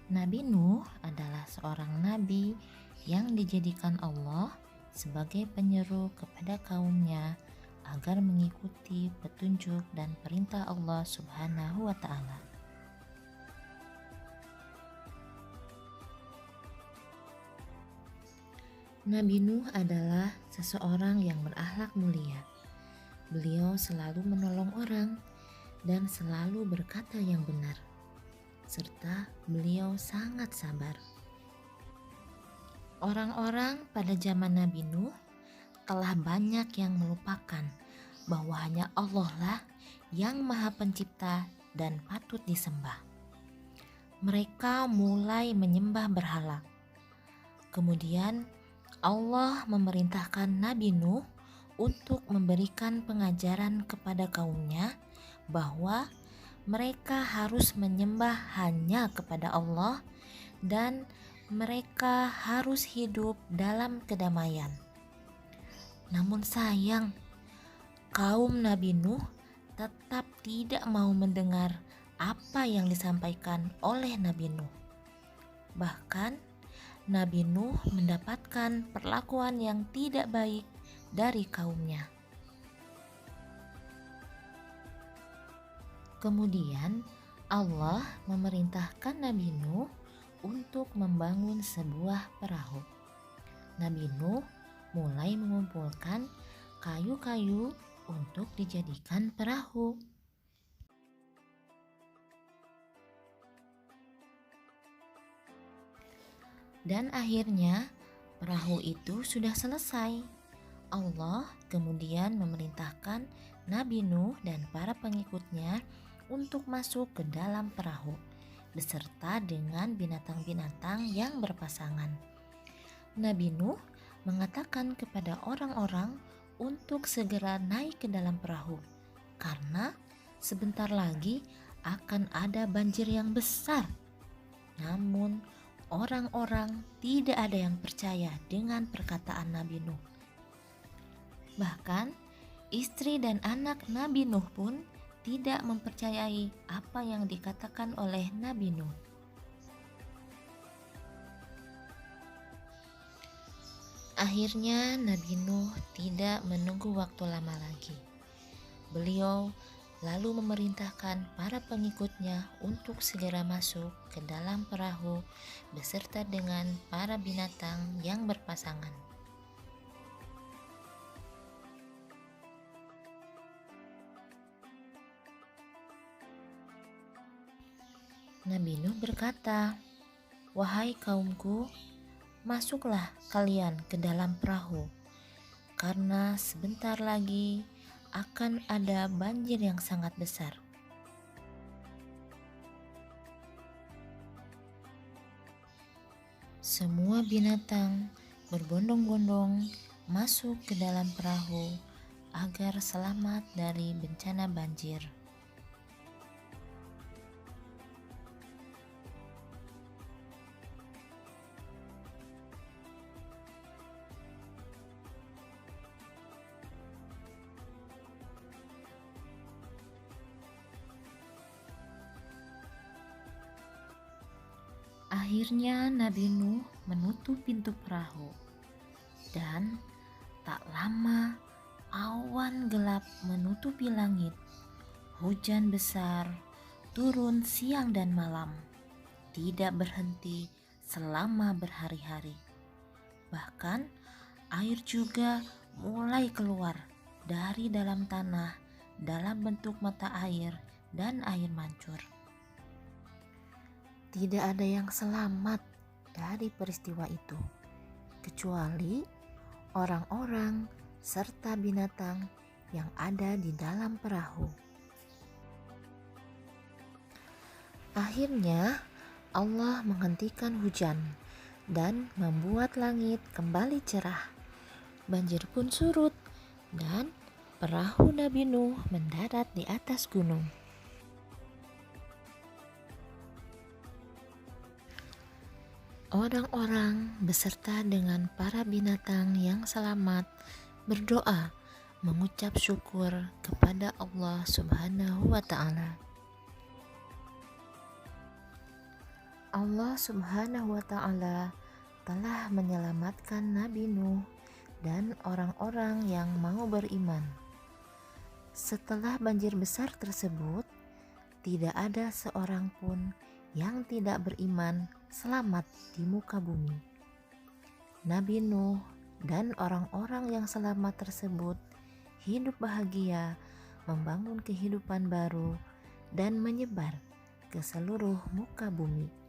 Nabi Nuh adalah seorang nabi yang dijadikan Allah sebagai penyeru kepada kaumnya agar mengikuti petunjuk dan perintah Allah Subhanahu wa Ta'ala. Nabi Nuh adalah seseorang yang berakhlak mulia. Beliau selalu menolong orang dan selalu berkata yang benar, serta beliau sangat sabar. Orang-orang pada zaman Nabi Nuh telah banyak yang melupakan bahwa hanya Allah lah yang Maha Pencipta dan patut disembah. Mereka mulai menyembah berhala. Kemudian Allah memerintahkan Nabi Nuh untuk memberikan pengajaran kepada kaumnya bahwa mereka harus menyembah hanya kepada Allah dan mereka harus hidup dalam kedamaian. Namun sayang, kaum Nabi Nuh tetap tidak mau mendengar apa yang disampaikan oleh Nabi Nuh. Bahkan Nabi Nuh mendapatkan perlakuan yang tidak baik dari kaumnya. Kemudian Allah memerintahkan Nabi Nuh untuk membangun sebuah perahu. Nabi Nuh mulai mengumpulkan kayu-kayu untuk dijadikan perahu. Dan akhirnya perahu itu sudah selesai. Allah kemudian memerintahkan Nabi Nuh dan para pengikutnya untuk masuk ke dalam perahu beserta dengan binatang-binatang yang berpasangan. Nabi Nuh mengatakan kepada orang-orang untuk segera naik ke dalam perahu karena sebentar lagi akan ada banjir yang besar. Namun orang-orang tidak ada yang percaya dengan perkataan Nabi Nuh. Bahkan istri dan anak Nabi Nuh pun tidak mempercayai apa yang dikatakan oleh Nabi Nuh. Akhirnya Nabi Nuh tidak menunggu waktu lama lagi. Beliau lalu memerintahkan para pengikutnya untuk segera masuk ke dalam perahu beserta dengan para binatang yang berpasangan. Nabi Nuh berkata, "Wahai kaumku, masuklah kalian ke dalam perahu, karena sebentar lagi akan ada banjir yang sangat besar." Semua binatang berbondong-bondong masuk ke dalam perahu agar selamat dari bencana banjir. Akhirnya Nabi Nuh menutup pintu perahu dan tak lama awan gelap menutupi langit. Hujan besar turun siang dan malam, tidak berhenti selama berhari-hari. Bahkan air juga mulai keluar dari dalam tanah dalam bentuk mata air dan air mancur. Tidak ada yang selamat dari peristiwa itu, kecuali orang-orang serta binatang yang ada di dalam perahu. Akhirnya Allah menghentikan hujan dan membuat langit kembali cerah. Banjir pun surut dan perahu Nabi Nuh mendarat di atas gunung. Orang-orang beserta dengan para binatang yang selamat berdoa mengucap syukur kepada Allah Subhanahu wa Ta'ala. Allah Subhanahu wa Ta'ala telah menyelamatkan Nabi Nuh dan orang-orang yang mau beriman. Setelah banjir besar tersebut, tidak ada seorang pun yang tidak beriman selamat di muka bumi. Nabi Nuh dan orang-orang yang selamat tersebut hidup bahagia, membangun kehidupan baru, dan menyebar ke seluruh muka bumi.